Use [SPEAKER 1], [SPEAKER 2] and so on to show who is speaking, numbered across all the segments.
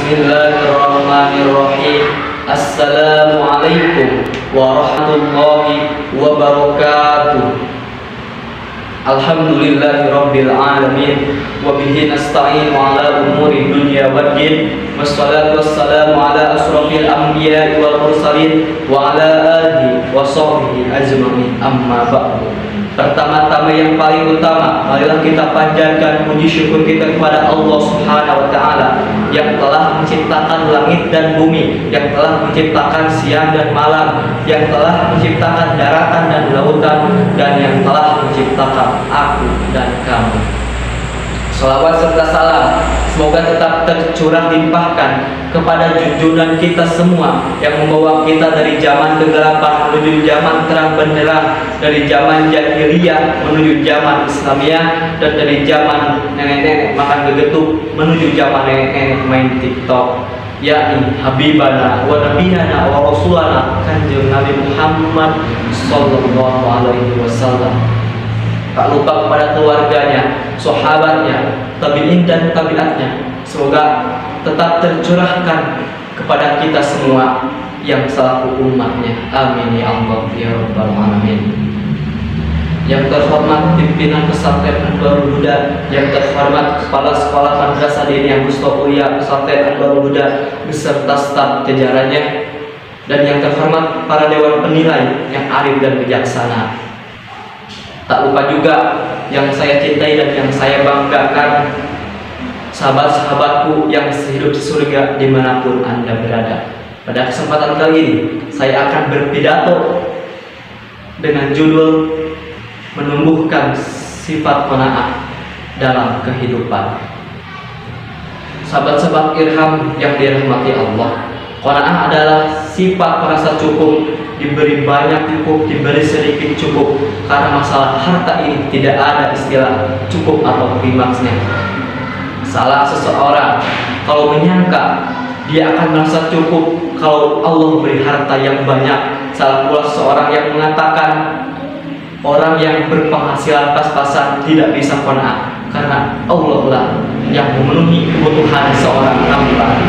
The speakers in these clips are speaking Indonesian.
[SPEAKER 1] Bismillahirrahmanirrahim. Assalamualaikum warahmatullahi wabarakatuh. Alhamdulillahirabbil alamin wa bihi nasta'inu ala umuri dunya waddin. Wassalatu wassalamu ala asrofil anbiya'i wal mursalin wa ala alihi wa sahbihi ajma'in. Amma ba'du. Pertama-tama yang paling utama, marilah kita panjatkan puji syukur kita kepada Allah Subhanahu wa taala yang telah menciptakan langit dan bumi, yang telah menciptakan siang dan malam, yang telah menciptakan daratan dan lautan, dan yang telah menciptakan aku dan kamu. Salawat serta salam semoga tetap tercurah limpahkan kepada junjungan kita semua yang membawa kita dari zaman kegelapan menuju zaman terang benderang, dari zaman jahiliyah menuju zaman Islamiyah, dan dari zaman nenek-nenek makan gegetuk menuju zaman nenek-nenek main TikTok, yakni Habibana wa Nabiyana wa Rasulana Kanjeng Nabi Muhammad sallallahu alaihi wasallam. Tak lupa kepada keluarganya, sahabatnya, tabi'in dan tabi'atnya. Semoga tetap tercurahkan kepada kita semua yang selaku umatnya. Amin ya Allah ya Rabbal alamin. Yang terhormat pimpinan pesantren Anwarul Huda, yang terhormat kepala sekolah madrasah diniyah Mustaqiyah pesantren Anwarul Huda beserta staf jajarannya, dan yang terhormat para dewan penilai yang arif dan bijaksana. Tak lupa juga yang saya cintai dan yang saya banggakan, sahabat-sahabatku yang sehidup surga dimanapun Anda berada. Pada kesempatan kali ini saya akan berpidato dengan judul menumbuhkan sifat qanaah dalam kehidupan. Sahabat-sahabat Irham yang dirahmati Allah, qanaah adalah sifat merasa cukup, diberi banyak cukup, diberi sedikit cukup. Karena masalah harta ini tidak ada istilah cukup atau klimaksnya. Salah seseorang kalau menyangka dia akan merasa cukup kalau Allah beri harta yang banyak. Salah pula seseorang yang mengatakan orang yang berpenghasilan pas-pasan tidak bisa qanaah, karena Allah lah yang memenuhi kebutuhan seorang hamba.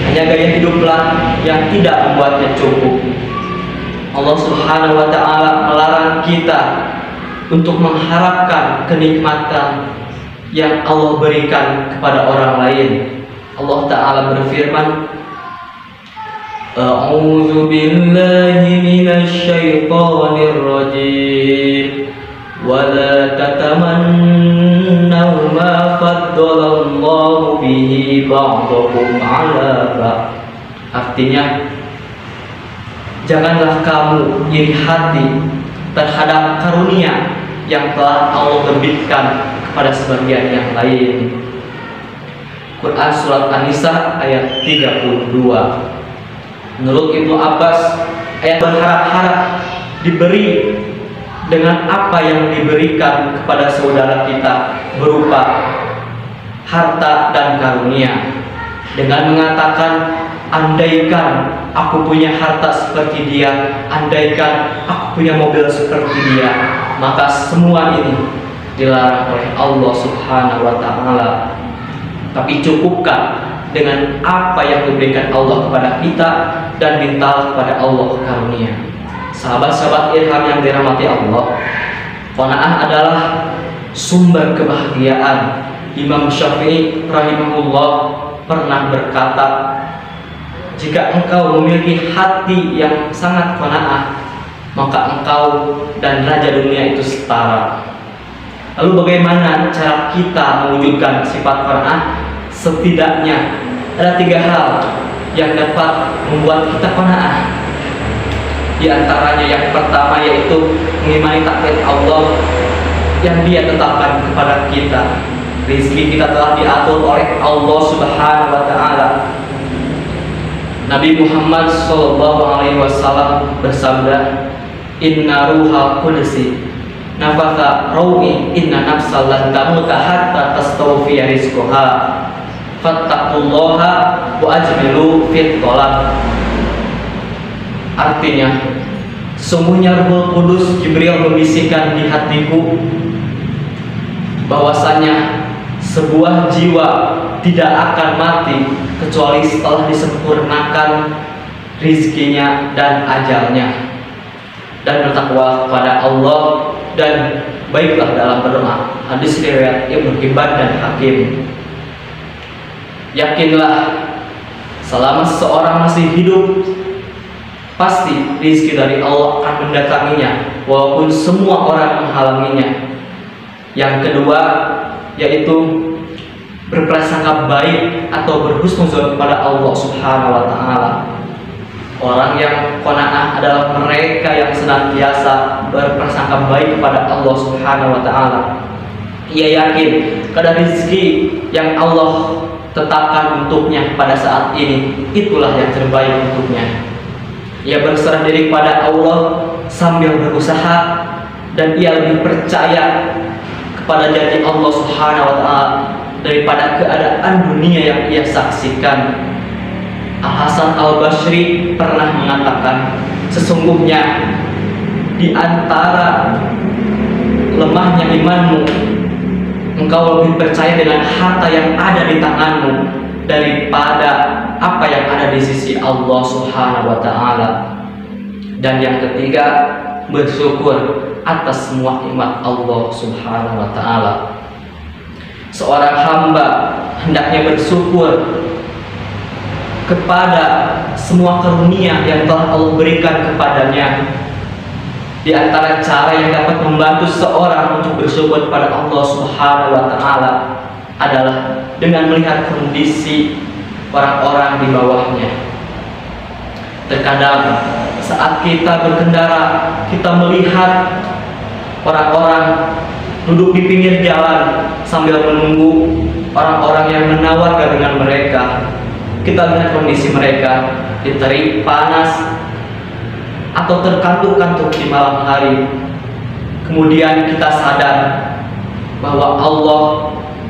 [SPEAKER 1] Hanya gaya hiduplah yang tidak membuatnya cukup. Allah Subhanahu wa ta'ala melarang kita untuk mengharapkan kenikmatan yang Allah berikan kepada orang lain. Allah Ta'ala berfirman, A'udzu billahi minasy syaithanir rajim wa la tatamannaw ma faddalallahu bihi ba'dakum 'ala ba'd. Artinya, janganlah kamu iri hati terhadap karunia yang telah Allah terbitkan kepada sebagian yang lain. Quran Surat An-Nisa ayat 32. Menurut Ibnu Abbas, ayat berharap-harap diberi dengan apa yang diberikan kepada saudara kita berupa harta dan karunia, dengan mengatakan, andaikan aku punya harta seperti dia, andaikan aku punya mobil seperti dia, maka semua ini dilarang oleh Allah Subhanahu wa ta'ala. Tapi cukupkan dengan apa yang diberikan Allah kepada kita dan minta kepada Allah karunia. Sahabat-sahabat Irham yang dirahmati Allah, qanaah adalah sumber kebahagiaan. Imam Syafi'i rahimahullah pernah berkata, jika engkau memiliki hati yang sangat qanaah, maka engkau dan raja dunia itu setara. Lalu bagaimana cara kita mewujudkan sifat qanaah? Setidaknya ada 3 hal yang dapat membuat kita qanaah. Di antaranya yang pertama yaitu mengimani takdir Allah yang Dia tetapkan kepada kita. Rizki kita telah diatur oleh Allah Subhanahu wa ta'ala. Nabi Muhammad SAW bersabda, Inna ruha qudsi nafatha rawi inna nafsal lan tamuta hatta tastawfiya rizquha fattaqullaha wa ajmilu fit thalab. Artinya, sesungguhnya Ruhul Kudus Jibril membisikkan di hatiku bahwasanya sebuah jiwa tidak akan mati kecuali setelah disempurnakan rizkinya dan ajalnya. Dan bertakwa kepada Allah dan baiklah dalam berdoa. Hadis riwayat Ibnu Hibban dan Hakim. Yakinlah selama seseorang masih hidup, pasti rizki dari Allah akan mendatanginya walaupun semua orang menghalanginya. Yang kedua yaitu berprasangka baik atau berhusnuzon kepada Allah Subhanahu wa taala. Orang yang qanaah adalah mereka yang senantiasa berprasangka baik kepada Allah Subhanahu wa taala. Ia yakin kadar rezeki yang Allah tetapkan untuknya pada saat ini itulah yang terbaik untuknya. Ia berserah diri kepada Allah sambil berusaha, dan ia lebih percaya kepada janji Allah Subhanahu wa taala daripada keadaan dunia yang ia saksikan. Al-Hasan Al-Basri pernah mengatakan, sesungguhnya di antara lemahnya imanmu, engkau lebih percaya dengan harta yang ada di tanganmu daripada apa yang ada di sisi Allah Subhanahu wa taala. Dan yang ketiga, bersyukur atas semua nikmat Allah Subhanahu wa taala. Seorang hamba hendaknya bersyukur kepada semua karunia yang telah Allah berikan kepadanya. Di antara cara yang dapat membantu seorang untuk bersyukur kepada Allah Subhanahu wa taala adalah dengan melihat kondisi orang-orang di bawahnya. Terkadang saat kita berkendara, kita melihat orang-orang duduk di pinggir jalan sambil menunggu orang-orang yang menawarkan dengan mereka. Kita lihat kondisi mereka diterik panas atau terkantuk-kantuk di malam hari. Kemudian kita sadar bahwa Allah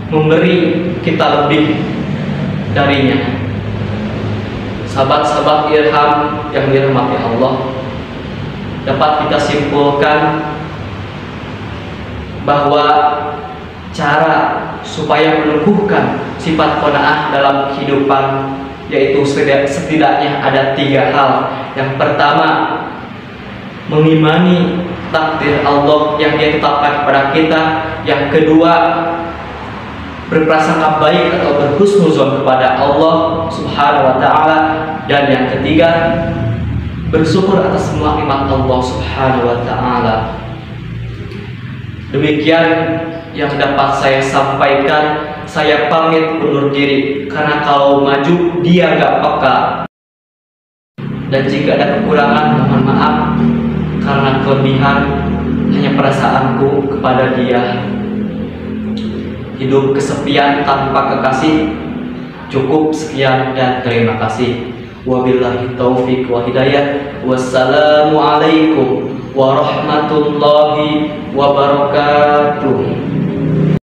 [SPEAKER 1] memberi kita lebih darinya. Sahabat-sahabat Ilham yang dirahmati Allah, dapat kita simpulkan bahwa cara supaya menumbuhkan sifat qanaah dalam kehidupan yaitu setidaknya ada 3 hal. Yang pertama, mengimani takdir Allah yang Dia tetapkan kepada kita. Yang kedua, berprasangka baik atau berhusnuzon kepada Allah Subhanahu wa taala. Dan yang ketiga, bersyukur atas semua nikmat Allah Subhanahu wa taala. Demikian yang dapat saya sampaikan. Saya pamit undur diri, karena kalau maju dia nggak peka. Dan jika ada kekurangan, mohon maaf, karena kelebihan hanya perasaanku kepada dia. Hidup kesepian tanpa kekasih. Cukup sekian dan terima kasih. Wabillahi taufiq wa hidayah. Wassalamualaikum warahmatullahi wabarakatuh.